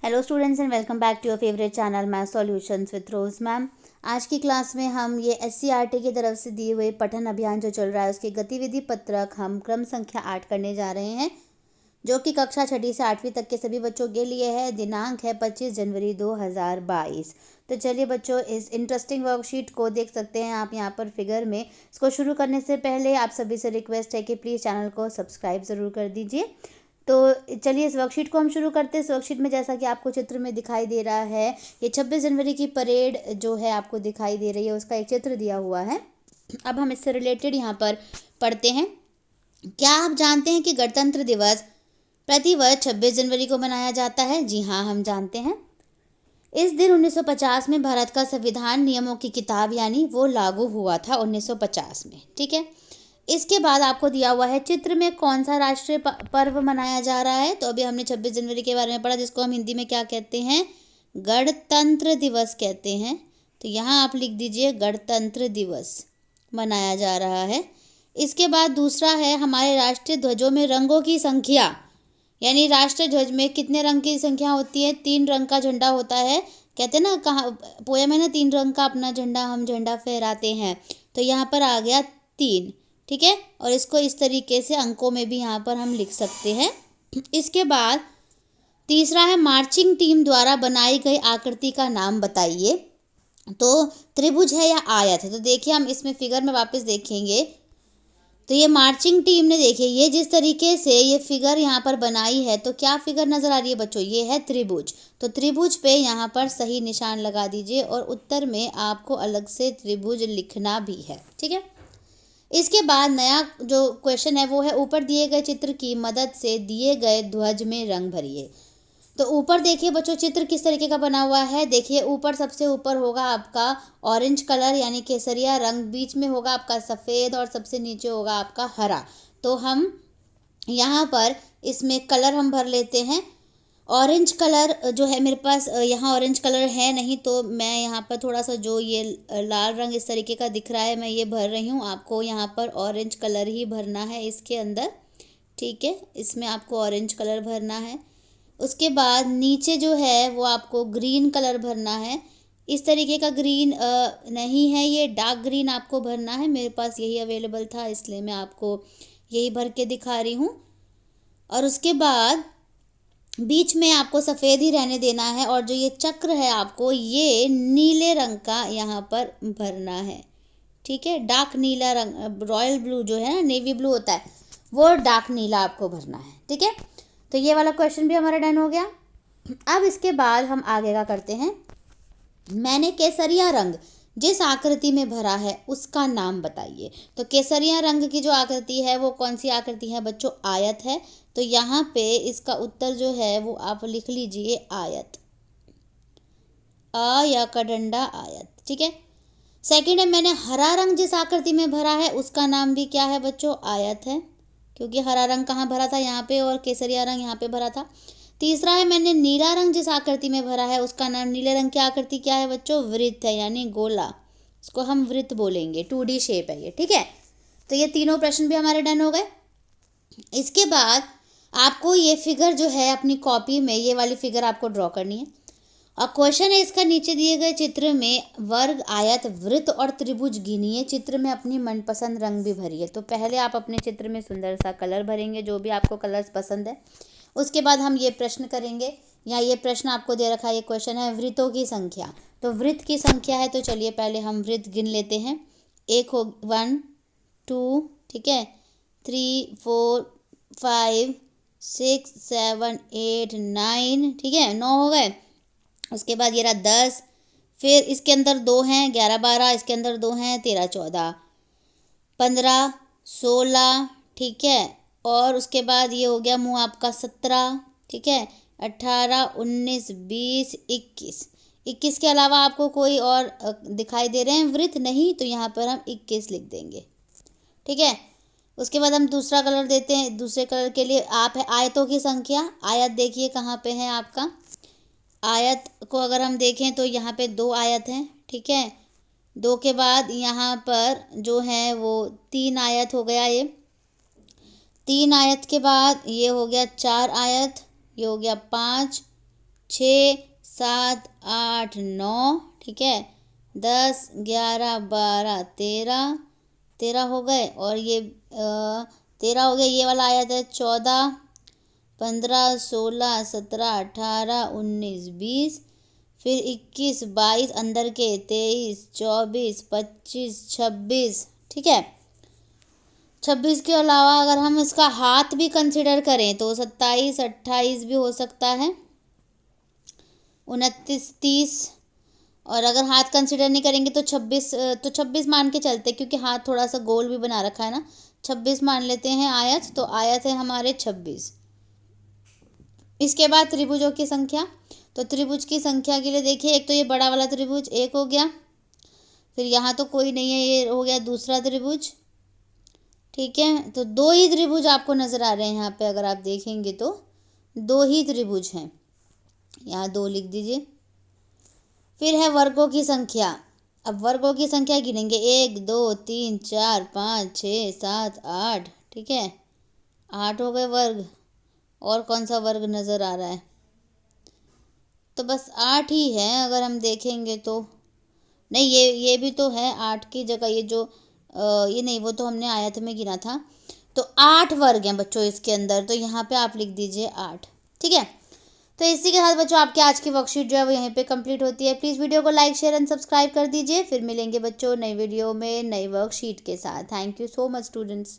Hello students and welcome back to your favourite channel math solutions with Rose ma'am. आज की class में हम ये एससीईआरटी की तरफ से दिए हुए पठन अभियान जो चल रहा है उसकी गतिविधि पत्रक हम क्रम संख्या 8 करने जा रहे हैं, जो कि कक्षा 6ठी से 8वीं तक के सभी बच्चों के लिए है। दिनांक है 25 जनवरी 2022। तो चलिए बच्चों, इस इंटरेस्टिंग वर्कशीट को देख सकते हैं आप यहाँ पर फिगर में। इसको शुरू करने से पहले आप सभी से रिक्वेस्ट है कि प्लीज़ चैनल को सब्सक्राइब ज़रूर कर दीजिए। तो चलिए इस वर्कशीट को हम शुरू करते हैं। इस वर्कशीट में जैसा कि आपको चित्र में दिखाई दे रहा है, ये 26 जनवरी की परेड जो है आपको दिखाई दे रही है, उसका एक चित्र दिया हुआ है। अब हम इससे रिलेटेड यहाँ पर पढ़ते हैं। क्या आप जानते हैं कि गणतंत्र दिवस प्रतिवर्ष 26 जनवरी को मनाया जाता है? जी हाँ, हम जानते हैं। इस दिन 1950 में भारत का संविधान नियमों की किताब यानी वो लागू हुआ था 1950 में। ठीक है, इसके बाद आपको दिया हुआ है चित्र में कौन सा राष्ट्रीय पर्व मनाया जा रहा है। तो अभी हमने 26 जनवरी के बारे में पढ़ा, जिसको हम हिंदी में क्या कहते हैं? गणतंत्र दिवस कहते हैं। तो यहाँ आप लिख दीजिए गणतंत्र दिवस मनाया जा रहा है। इसके बाद दूसरा है हमारे राष्ट्रीय ध्वजों में रंगों की संख्या, यानी राष्ट्रीय ध्वज में कितने रंग की संख्या होती है? 3 रंग का झंडा होता है। कहते हैं ना, कहाँ पोयम है ना, 3 रंग का अपना झंडा हम झंडा फहराते हैं। तो यहाँ पर आ गया 3। ठीक है, और इसको इस तरीके से अंकों में भी यहाँ पर हम लिख सकते हैं। इसके बाद तीसरा है मार्चिंग टीम द्वारा बनाई गई आकृति का नाम बताइए। तो त्रिभुज है या आयत है? तो देखिए हम इसमें फिगर में वापस देखेंगे तो ये मार्चिंग टीम ने, देखिए ये जिस तरीके से ये फिगर यहाँ पर बनाई है, तो क्या फिगर नज़र आ रही है बच्चों? ये है त्रिभुज। तो त्रिभुज पे यहाँ पर सही निशान लगा दीजिए और उत्तर में आपको अलग से त्रिभुज लिखना भी है। ठीक है, इसके बाद नया जो क्वेश्चन है वो है ऊपर दिए गए चित्र की मदद से दिए गए ध्वज में रंग भरिए। तो ऊपर देखिए बच्चों चित्र किस तरीके का बना हुआ है। देखिए ऊपर सबसे ऊपर होगा आपका ऑरेंज कलर यानी केसरिया रंग, बीच में होगा आपका सफ़ेद और सबसे नीचे होगा आपका हरा। तो हम यहाँ पर इसमें कलर हम भर लेते हैं। ऑरेंज कलर जो है मेरे पास यहाँ ऑरेंज कलर है नहीं, तो मैं यहाँ पर थोड़ा सा जो ये लाल रंग इस तरीके का दिख रहा है मैं ये भर रही हूँ। आपको यहाँ पर ऑरेंज कलर ही भरना है इसके अंदर। ठीक है, इसमें आपको ऑरेंज कलर भरना है। उसके बाद नीचे जो है वो आपको ग्रीन कलर भरना है। इस तरीके का ग्रीन नहीं है, ये डार्क ग्रीन आपको भरना है। मेरे पास यही अवेलेबल था इसलिए मैं आपको यही भर के दिखा रही हूँ। और उसके बाद बीच में आपको सफ़ेद ही रहने देना है और जो ये चक्र है आपको ये नीले रंग का यहाँ पर भरना है। ठीक है, डार्क नीला रंग, रॉयल ब्लू जो है ना, नेवी ब्लू होता है, वो डार्क नीला आपको भरना है। ठीक है, तो ये वाला क्वेश्चन भी हमारा डन हो गया। अब इसके बाद हम आगे का करते हैं। मैंने केसरिया रंग जिस आकृति में भरा है उसका नाम बताइए। तो केसरिया रंग की जो आकृति है वो कौन सी आकृति है बच्चों? आयत है। तो यहाँ पे इसका उत्तर जो है वो आप लिख लीजिए आयत, आ या का डंडा आयत। ठीक है, सेकंड है मैंने हरा रंग जिस आकृति में भरा है उसका नाम भी क्या है बच्चों? आयत है, क्योंकि हरा रंग कहाँ भरा था? यहाँ पे, और केसरिया रंग यहाँ पे भरा था। तीसरा है मैंने नीला रंग जिस आकृति में भरा है उसका नाम, नीले रंग की आकृति क्या है बच्चों? वृत्त है, यानी गोला, इसको हम वृत्त बोलेंगे, 2D शेप है ये। ठीक है, तो ये तीनों प्रश्न भी हमारे डन हो गए। इसके बाद आपको ये फिगर जो है अपनी कॉपी में ये वाली फिगर आपको ड्रॉ करनी है। और क्वेश्चन है इसका, नीचे दिए गए चित्र में वर्ग, आयत, वृत्त और त्रिभुज गिनिए। चित्र में अपनी मनपसंद रंग भी भरिए। तो पहले आप अपने चित्र में सुंदर सा कलर भरेंगे, जो भी आपको कलर्स पसंद है। उसके बाद हम ये प्रश्न करेंगे, या ये प्रश्न आपको दे रखा है, ये क्वेश्चन है वृत्तों की संख्या। तो वृत्त की संख्या है, तो चलिए पहले हम वृत्त गिन लेते हैं। 1 2, ठीक है, 3 4 5 6 7 8 9, ठीक है, 9 हो गए। उसके बाद ये रहा 10, फिर इसके अंदर 2 हैं 11 12, इसके अंदर 2 हैं 13 14 15 16, ठीक है, और उसके बाद ये हो गया मुँह आपका 17, ठीक है, 18 19 20 21 के अलावा आपको कोई और दिखाई दे रहे हैं वृत्त? नहीं, तो यहाँ पर हम 21 लिख देंगे। ठीक है, उसके बाद हम दूसरा कलर देते हैं। दूसरे कलर के लिए आप है आयतों की संख्या। आयत देखिए कहाँ पे है आपका। आयत को अगर हम देखें तो यहाँ पे 2 आयत हैं। ठीक है, 2 के बाद यहाँ पर जो है वो 3 आयत हो गया। ये 3 आयत के बाद ये हो गया 4 आयत, ये हो गया 5 6 7 8 9, ठीक है, 10 11 12 13, 13 हो गए। और ये 13 हो गया, ये वाला आया था 14 15 16 17 18 19 20, फिर 21 22 अंदर के 23 24 25 26, ठीक है। 26 के अलावा अगर हम इसका हाथ भी कंसिडर करें तो 27 28 भी हो सकता है, 29 30। और अगर हाथ कंसिडर नहीं करेंगे तो 26 मान के चलते, क्योंकि हाथ थोड़ा सा गोल भी बना रखा है ना। 26 मान लेते हैं आयत, तो आयत है हमारे 26। इसके बाद त्रिभुजों की संख्या, तो त्रिभुज की संख्या के लिए देखिए, एक तो ये बड़ा वाला त्रिभुज एक हो गया, फिर यहाँ तो कोई नहीं है, ये हो गया दूसरा त्रिभुज, ठीक है। तो दो ही त्रिभुज आपको नज़र आ रहे हैं यहाँ पे, अगर आप देखेंगे तो दो ही त्रिभुज हैं, यहाँ 2 लिख दीजिए। फिर है वर्गों की संख्या। अब वर्गों की संख्या गिनेंगे, 1 2 3 4 5 6 7 8, ठीक है, 8 हो गए वर्ग। और कौन सा वर्ग नज़र आ रहा है? तो बस 8 ही है अगर हम देखेंगे तो। नहीं, ये भी तो है 8 की जगह, ये जो ये नहीं, वो तो हमने आयत में गिना था। तो 8 वर्ग हैं बच्चों इसके अंदर, तो यहाँ पे आप लिख दीजिए 8, ठीक है। तो इसी के साथ बच्चों आपकी आज की वर्कशीट जो है वो यहीं पे कंप्लीट होती है। प्लीज़ वीडियो को लाइक शेयर एंड सब्सक्राइब कर दीजिए। फिर मिलेंगे बच्चों नई वीडियो में नई वर्कशीट के साथ। Thank you so much students.